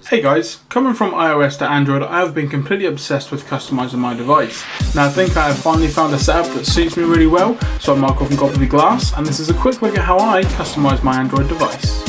Hey guys, coming from iOS to Android, I have been completely obsessed with customizing my device. Now I think I have finally found a setup that suits me really well, so I mark off and copy the glass, and this is a quick look at how I customize my Android device.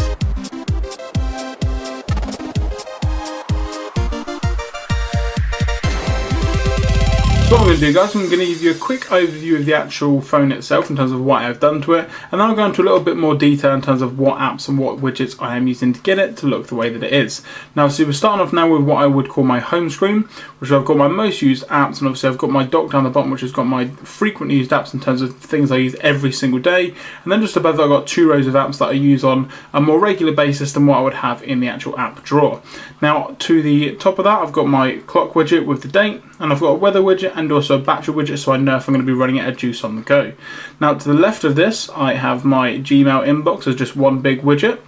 So what I'm going to do, guys, I'm going to give you a quick overview of the actual phone itself in terms of what I've done to it, and then I'll go into a little bit more detail in terms of what apps and what widgets I am using to get it to look the way that it is. Now, so we're starting off now with what I would call my home screen, which I've got my most used apps, and obviously I've got my dock down the bottom, which has got my frequently used apps in terms of things I use every single day, and then just above that I've got 2 rows of apps that I use on a more regular basis than what I would have in the actual app drawer. Now, to the top of that, I've got my clock widget with the date, and I've got a weather widget and also a battery widget, so I know if I'm going to be running out of juice on the go. Now to the left of this I have my Gmail inbox as just one big widget,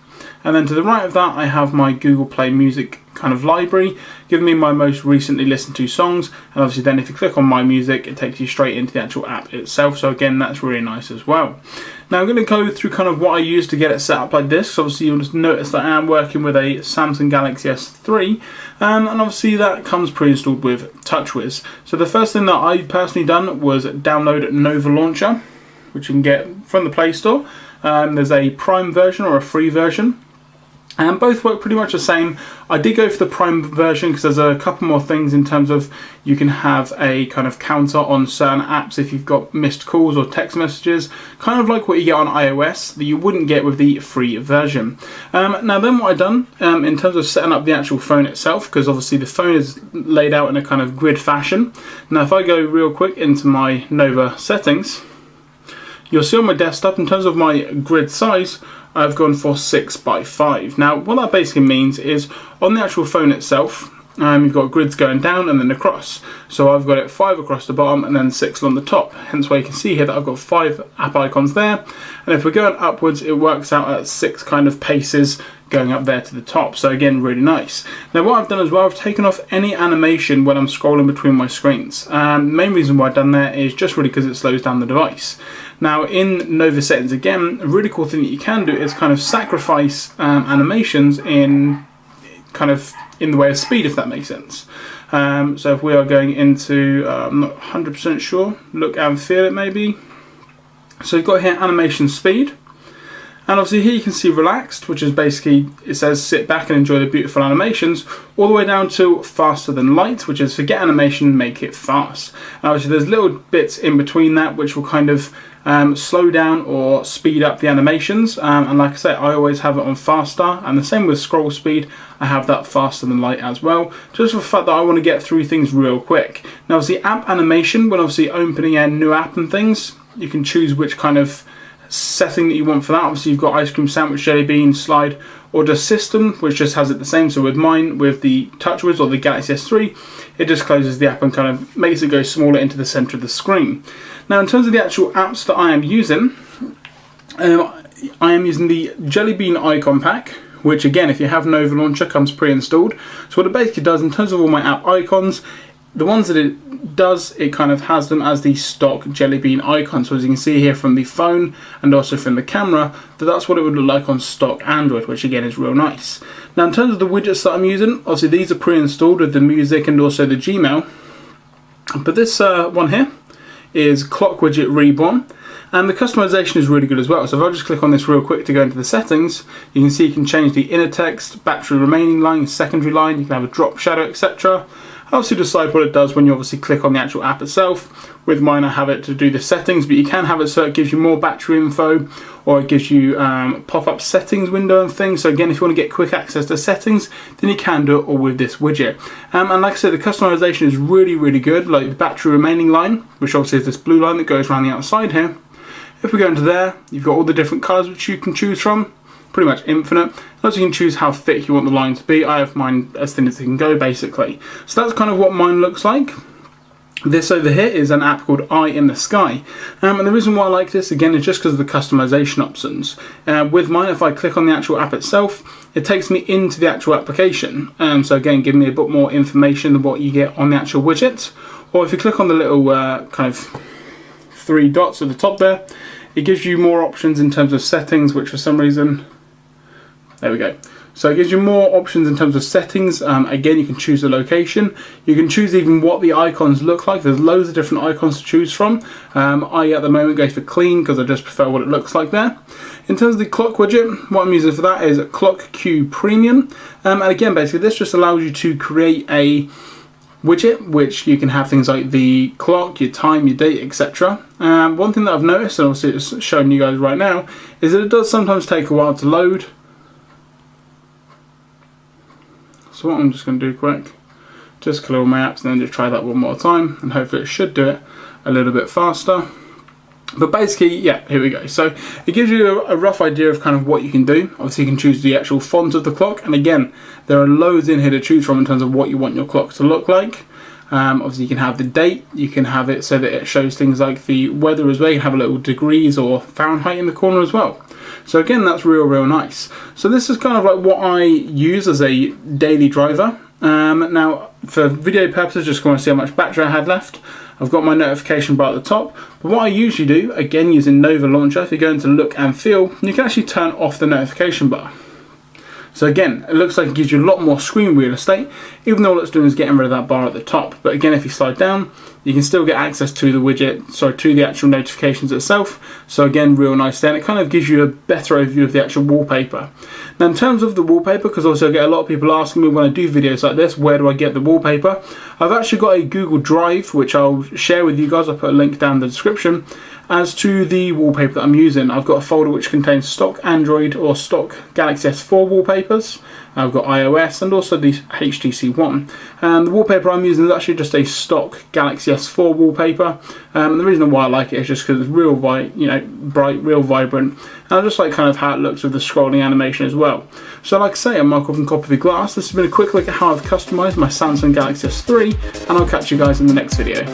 and then to the right of that I have my Google Play Music kind of library, giving me my most recently listened to songs, and obviously then if you click on My Music it takes you straight into the actual app itself, so again that's really nice as well. Now I'm going to go through kind of what I use to get it set up like this. So obviously you'll just notice that I am working with a Samsung Galaxy S3, and obviously that comes pre-installed with TouchWiz. So the first thing that I personally done was download Nova Launcher, which you can get from the Play Store. There's a Prime version or a free version, and both work pretty much the same. I did go for the Prime version because there's a couple more things in terms of you can have a kind of counter on certain apps if you've got missed calls or text messages, kind of like what you get on iOS that you wouldn't get with the free version. Now then what I've done in terms of setting up the actual phone itself, because obviously the phone is laid out in a kind of grid fashion. Now if I go real quick into my Nova settings, you'll see on my desktop in terms of my grid size I've gone for 6 by 5. Now what that basically means is on the actual phone itself you've got grids going down and then across. So I've got it 5 across the bottom and then 6 on the top. Hence why you can see here that I've got 5 app icons there. And if we're going upwards, it works out at 6 kind of paces going up there to the top. So again, really nice. Now what I've done as well, I've taken off any animation when I'm scrolling between my screens. The main reason why I've done that is just really because it slows down the device. Now in Nova settings again, a really cool thing that you can do is kind of sacrifice animations in the way of speed, if that makes sense. So if we are going into, I'm not 100% sure, look and feel it maybe. So you've got here animation speed, and obviously here you can see relaxed, which is basically, it says sit back and enjoy the beautiful animations, all the way down to faster than light, which is forget animation, make it fast. And obviously there's little bits in between that which will kind of slow down or speed up the animations, and like I say, I always have it on faster, and the same with scroll speed, I have that faster than light as well, just for the fact that I want to get through things real quick. Now obviously app animation, when obviously opening a new app and things, you can choose which kind of setting that you want for that. Obviously you've got ice cream sandwich, jelly bean, slide, or just system, which just has it the same. So with mine, with the TouchWiz or the Galaxy S3, it just closes the app and kind of makes it go smaller into the center of the screen. Now in terms of the actual apps that I am using, I am using the Jelly Bean icon pack, which again, if you have Nova Launcher, comes pre-installed. So what it basically does in terms of all my app icons, the ones that it does, it kind of has them as the stock Jelly Bean icon. So as you can see here from the phone and also from the camera, that's what it would look like on stock Android, which again is real nice. Now in terms of the widgets that I'm using, obviously these are pre-installed with the music and also the Gmail. But this one here is Clock Widget Reborn. And the customization is really good as well. So if I just click on this real quick to go into the settings, you can see you can change the inner text, battery remaining line, secondary line, you can have a drop shadow, etc. Obviously decide what it does when you obviously click on the actual app itself. With mine I have it to do the settings, but you can have it so it gives you more battery info, or it gives you pop-up settings window and things. So again, if you want to get quick access to settings, then you can do it all with this widget. And like I said, the customization is really, really good. Like the battery remaining line, which obviously is this blue line that goes around the outside here. If we go into there, you've got all the different colours which you can choose from, pretty much infinite. Also you can choose how thick you want the line to be. I have mine as thin as it can go basically. So that's kind of what mine looks like. This over here is an app called Eye in the Sky. And the reason why I like this again is just because of the customization options. With mine, if I click on the actual app itself, it takes me into the actual application. So again, giving me a bit more information than what you get on the actual widget. Or if you click on the little kind of 3 dots at the top there, it gives you more options in terms of settings, which for some reason, there we go. So it gives you more options in terms of settings. Again, you can choose the location. You can choose even what the icons look like. There's loads of different icons to choose from. I at the moment go for clean because I just prefer what it looks like there. In terms of the clock widget, what I'm using for that is Clock Q Premium. And again, basically this just allows you to create a widget which you can have things like the clock, your time, your date, etc. One thing that I've noticed, and obviously it's showing you guys right now, is that it does sometimes take a while to load. So what I'm just going to do quick, just clear all my apps and then just try that one more time, and hopefully it should do it a little bit faster. But basically, yeah, here we go. So it gives you a rough idea of kind of what you can do. Obviously you can choose the actual font of the clock, and again, there are loads in here to choose from in terms of what you want your clock to look like. Obviously you can have the date, you can have it so that it shows things like the weather as well. You can have a little degrees or Fahrenheit in the corner as well. So again, that's real nice. So this is kind of like what I use as a daily driver. Now for video purposes, just want to see how much battery I had left. I've got my notification bar at the top, but what I usually do, again using Nova Launcher, if you go into look and feel, you can actually turn off the notification bar. So again, it looks like it gives you a lot more screen real estate, even though all it's doing is getting rid of that bar at the top. But again, if you slide down, you can still get access to the widget, sorry, to the actual notifications itself. So again, real nice there, and it kind of gives you a better overview of the actual wallpaper. Now in terms of the wallpaper, because also I get a lot of people asking me when I do videos like this, where do I get the wallpaper? I've actually got a Google Drive, which I'll share with you guys. I'll put a link down in the description. As to the wallpaper that I'm using, I've got a folder which contains stock Android or stock Galaxy S4 wallpapers. I've got iOS and also the HTC One. And the wallpaper I'm using is actually just a stock Galaxy S4 wallpaper. And the reason why I like it is just because it's real bright, real vibrant. And I just like kind of how it looks with the scrolling animation as well. So like I say, I'm Michael from Copy of Glass. This has been a quick look at how I've customized my Samsung Galaxy S3, and I'll catch you guys in the next video.